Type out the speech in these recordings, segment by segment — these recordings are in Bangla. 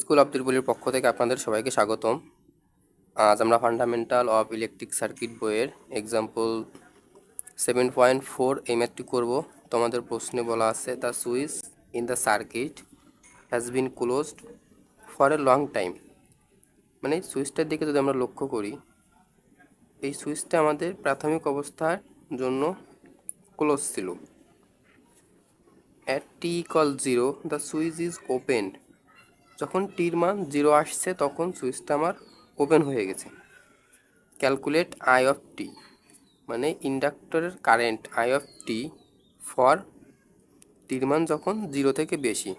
স্কুল অব ত্রিপলির পক্ষ থেকে আপনাদের সবাইকে স্বাগতম। আজ আমরা ফান্ডামেন্টাল অফ ইলেকট্রিক সার্কিট বইয়ের এক্সাম্পল 7.4 এই ম্যাথটি করব। তোমাদের প্রশ্নে বলা আছে the switch in the circuit has been closed for a long time. মানে সুইচটার দিকে যদি আমরা লক্ষ্য করি, এই সুইচটা আমাদের প্রাথমিক অবস্থার জন্য ক্লোজ ছিল। At T equal 0 the switch is open. যখন টির মান 0 আসছে তখন সুইচটা আমার ওপেন হয়ে গেছে। ক্যালকুলেট আই অফ টি, মানে ইন্ডাক্টরের current I of T for টির মান যখন 0 থেকে বেশি।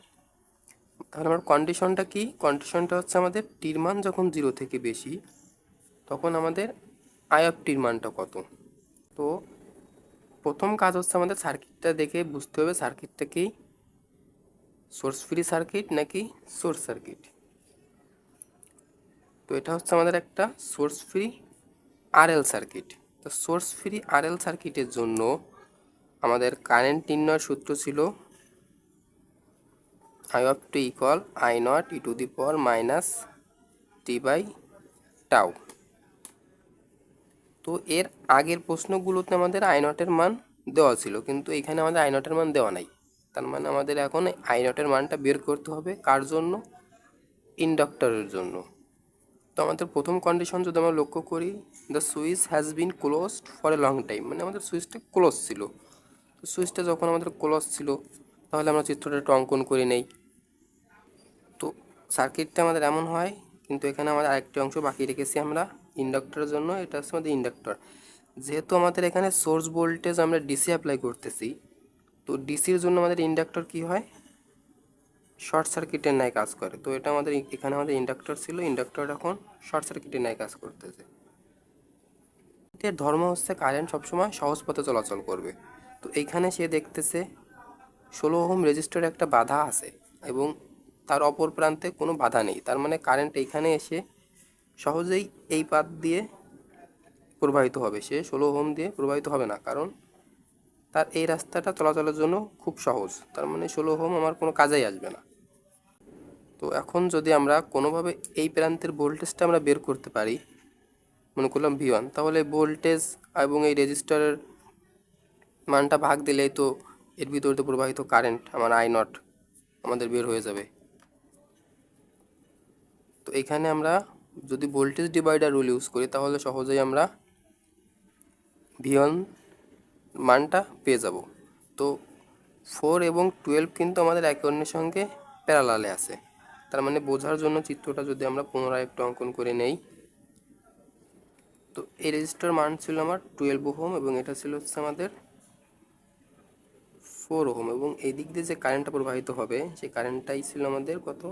তাহলে আমার কন্ডিশনটা কি? কন্ডিশনটা হচ্ছে আমাদের টির মান যখন 0 থেকে বেশি তখন আমাদের আই অফ টির মানটা কত। তো প্রথম কাজ হচ্ছে আমাদের সার্কিটটা দেখে বুঝতে হবে সার্কিটটা কি সোর্স ফ্রি সার্কিট নাকি সোর্স সার্কিট। তো এটা হচ্ছে আমাদের একটা সোর্স ফ্রি আরএল সার্কিট। তো সোর্স ফ্রি আরএল সার্কিটের জন্য আমাদের কারেন্ট নির্ণয়ের সূত্র ছিল I of T equal I naught E to the power minus T by tau. তো এর আগের প্রশ্নগুলোতে আমাদের আই নটের মান দেওয়া ছিল, কিন্তু এখানে আমাদের আই নটের মান দেওয়া নাই। তার মানে আমাদের এখন আই নটের মানটা বের করতে হবে কার জন্য? ইন্ডাক্টরের জন্য। তো আমাদের প্রথম কন্ডিশন যদি আমরা লক্ষ্য করি, the switch has been closed for a long time, মানে আমাদের সুইচটা ক্লোজ ছিল। তো সুইচটা যখন আমাদের ক্লোজ ছিল তাহলে আমরা চিত্রটা একটু অঙ্কন করে নেই। তো সার্কিটটা আমাদের এমন হয়, কিন্তু এখানে আমাদের আরেকটি অংশ বাকি রেখেছি আমরা ইন্ডাক্টরের জন্য। এটা হচ্ছে আমাদের ইন্ডাক্টর। যেহেতু আমাদের এখানে সোর্স ভোল্টেজ আমরা ডিসি অ্যাপ্লাই করতেছি, তো ডিসির জন্য আমাদের ইন্ডাক্টর কি হয়? শর্ট সার্কিটের ন্যায় কাজ করে। তো এটা আমাদের এখানে আমাদের ইন্ডাক্টর ছিল, ইন্ডাক্টর এখন শর্ট সার্কিটের ন্যায় কাজ করতেছে। এর ধর্ম হচ্ছে কারেন্ট সবসময় সহজ পথে চলাচল করবে। তো এইখানে সে দেখতেছে 16 ওহম রেজিস্টারে একটা বাধা আছে এবং তার অপর প্রান্তে কোনো বাধা নেই। তার মানে কারেন্ট এইখানে এসে সহজেই এই পাথ দিয়ে প্রবাহিত হবে। সে 16 ওহম দিয়ে প্রবাহিত হবে না, কারণ তার এই রাস্তাটা চলাচলের জন্য খুব সহজ। তার মানে 16 ওহম আমার কোনো কাজেই আসবে না। তো এখন যদি আমরা কোনোভাবে এই প্রান্তের ভোল্টেজটা আমরা বের করতে পারি, মনে করলাম V1, তাহলে ভোল্টেজ এবং এই রেজিস্টারের মানটা ভাগ দিলেই তো এর ভিতরে প্রবাহিত কারেন্ট আমার আই নট আমাদের বের হয়ে যাবে। তো এখানে আমরা যদি ভোল্টেজ ডিভাইডার রুল ইউজ করি তাহলে সহজেই আমরা V1 মানটা পেয়ে যাব। তো 4 এবং 12 কিন্তু আমাদের একে অন্যের সঙ্গে প্যারালালে আছে। তার মানে বোঝার জন্য চিত্রটা যদি আমরা পুনরায় একটু অঙ্কন করে নেই, তো এই রেজিস্টার মান ছিল আমার 12 ওহম এবং এটা ছিল হচ্ছে আমাদের 4 ওহম, এবং এই দিক দিয়ে যে কারেন্টটা প্রবাহিত হবে সেই কারেন্টটাই ছিল আমাদের কত?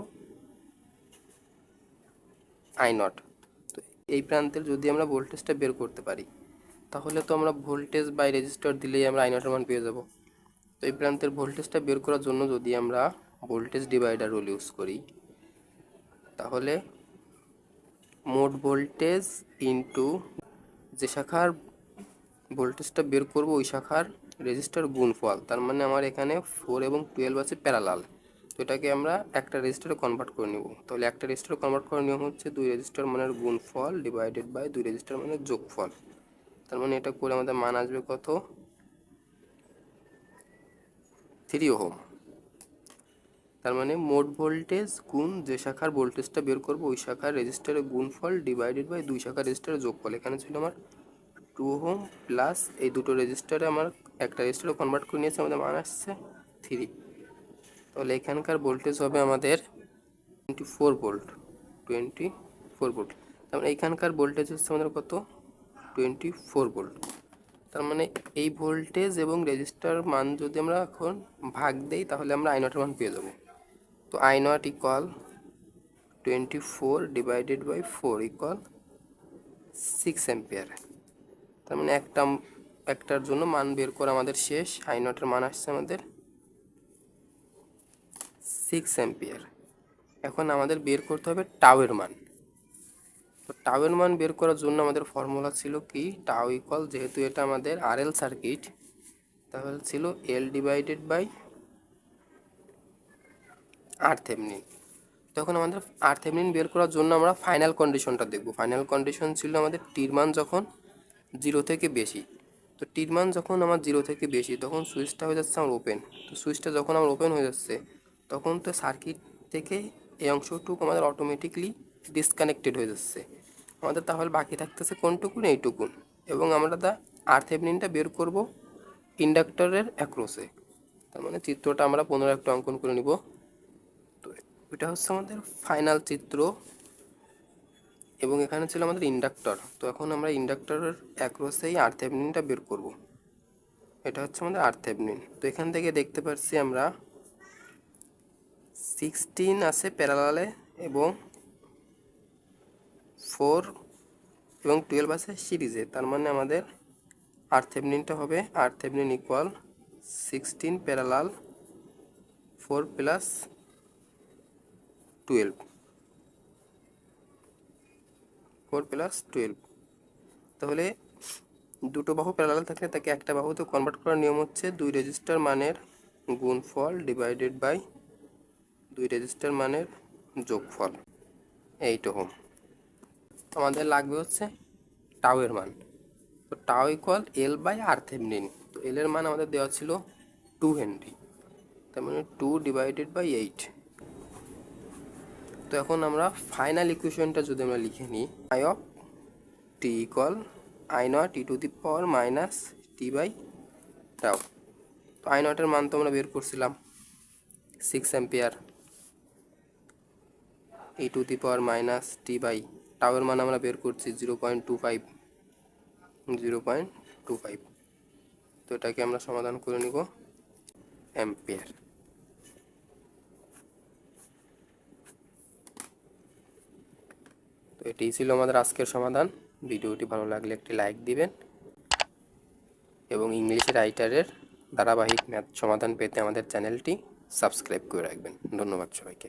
I not. তো এই প্রান্তের যদি আমরা ভোল্টেজটা বের করতে পারি তাহলে তো আমরা ভোল্টেজ বাই রেজিস্টার দিলেই আমরা আই নটের মান পেয়ে যাব। তো এই প্রান্তের ভোল্টেজটা বের করার জন্য যদি আমরা ভোল্টেজ ডিভাইডার রুল ইউজ করি তাহলে মোট ভোল্টেজ ইনটু যে শাখার ভোল্টেজটা বের করব ওই শাখার রেজিস্টার গুণফল। তার মানে আমার এখানে 4 এবং 12 আছে প্যারালাল। তো এটাকে আমরা একটা রেজিস্টারে কনভার্ট করে নেব। তাহলে একটা রেজিস্টারে কনভার্ট করার নিয়ম হচ্ছে 2 রেজিস্টার মানের গুণফল ডিভাইডেড বাই 2 রেজিস্টার মানের যোগফল। তার মানে এটা করে আমাদের মান আসবে কত? 3 ওহম। তার মানে মোট ভোল্টেজ গুণ যে শাখার ভোল্টেজটা বের করব ওই শাখার রেজিস্টারের গুণফল ডিভাইডেড বাই 2 শাখার রেজিস্টারের যোগফল। এখানে ছিল আমার 2 ওহম প্লাস এই দুটো রেজিস্টারে আমার একটা রেজিস্টারে কনভার্ট করে নিয়েছে, আমাদের মান আসছে 3। তাহলে এখানকার ভোল্টেজ হবে আমাদের 24 ভোল্ট। 24 ভোল্ট। তার মানে এইখানকার ভোল্টেজ হচ্ছে আমাদের কত? 24 ভোল্ট। তার মানে এই ভোল্টেজ এবং রেজিস্টার মান যদি আমরা এখন ভাগ দেই তাহলে আমরা আই নটের মান পেয়ে যাব। তো I naught equal 24 divided by 4 equal 6 ampere. তার মানে একটার জন্য মান বের করা আমাদের শেষ। আই নটের মান আসছে আমাদের 6 অ্যাম্পিয়ার। এখন আমাদের বের করতে হবে টাউয়ের মান। তো টাউয়ের মান বের করার জন্য আমাদের ফর্মুলা ছিল কি? টাউ ইকুয়াল, যেহেতু এটা আমাদের আরএল সার্কিট, তাহলে ছিল L divided by R Thevenin. তখন আমাদের আরথেভেনিন বের করার জন্য আমরা ফাইনাল কন্ডিশনটা দেখব। ফাইনাল কন্ডিশন ছিল আমাদের টির মান যখন 0 থেকে বেশি। তো টির মান যখন আমার 0 থেকে বেশি তখন সুইচটা হয়ে যাচ্ছে আমার ওপেন। তো সুইচটা যখন আমার ওপেন হয়ে যাচ্ছে তখন তো সার্কিট থেকে এই অংশটুকু আমাদের অটোমেটিকলি ডিসকানেক্টেড হয়ে যাচ্ছে। আমাদের তাহলে বাকি থাকতেছে কোনটুকুন, এইটুকুন। এবং আমরা আরথেভেনিনটা বের করব ইন্ডাক্টরের অ্যাক্রসে। তার মানে চিত্রটা আমরা পুনরায় একটু অঙ্কন করে নিব। তো এটা হচ্ছে আমাদের ফাইনাল চিত্র এবং এখানে ছিল আমাদের ইন্ডাক্টর। তো এখন আমরা ইন্ডাক্টরের অ্যাক্রসেই আরথেভেনিনটা বের করব। এটা হচ্ছে আমাদের আরথেভেনিন। তো এখান থেকে দেখতে পাচ্ছি আমরা 16 আছে প্যারালালে এবং 4 এবং 12 আছে সিরিজে। তার মানে আমাদের আরথেভেনিনটা হবে আরথেভেনিন ইকুয়াল 16 প্যারালাল 4 প্লাস 12, 4 প্লাস 12। তাহলে দুটো বাহু প্যারালাল থাকলে তাকে একটা বাহুতে কনভার্ট করার নিয়ম হচ্ছে 2 রেজিস্টার মানের গুণফল ডিভাইডেড বাই 2 রেজিস্টার মানের যোগফল, 8 ওহম। আমাদের লাগবে হচ্ছে টাউ এর মান। তো টাউ ইকুয়াল এল বাই আরথেভেনিন। তো এল এর মান আমাদের দেওয়া ছিল 2 হেনরি, তার মানে 2 ডিভাইডেড বাই 8। তো এখন আমরা ফাইনাল ইকুয়েশনটা যদি আমরা লিখে নিই, i of T equal I naught E to the power minus T by tau. তো আই নটের মান তো আমরা বের করছিলাম 6 ampere, e to the power minus T by টাউয়ের মান আমরা বের করছি 0.25, 0.25। তো এটাকে আমরা সমাধান করে নিব অ্যাম্পিয়ার। তো এটাই ছিল আমাদের আজকের সমাধান। ভিডিওটি ভালো লাগলে একটি লাইক দিবেন এবং ইংলিশ রাইটারের ধারাবাহিক ম্যাথ সমাধান পেতে আমাদের চ্যানেলটি সাবস্ক্রাইব করে রাখবেন। ধন্যবাদ সবাইকে।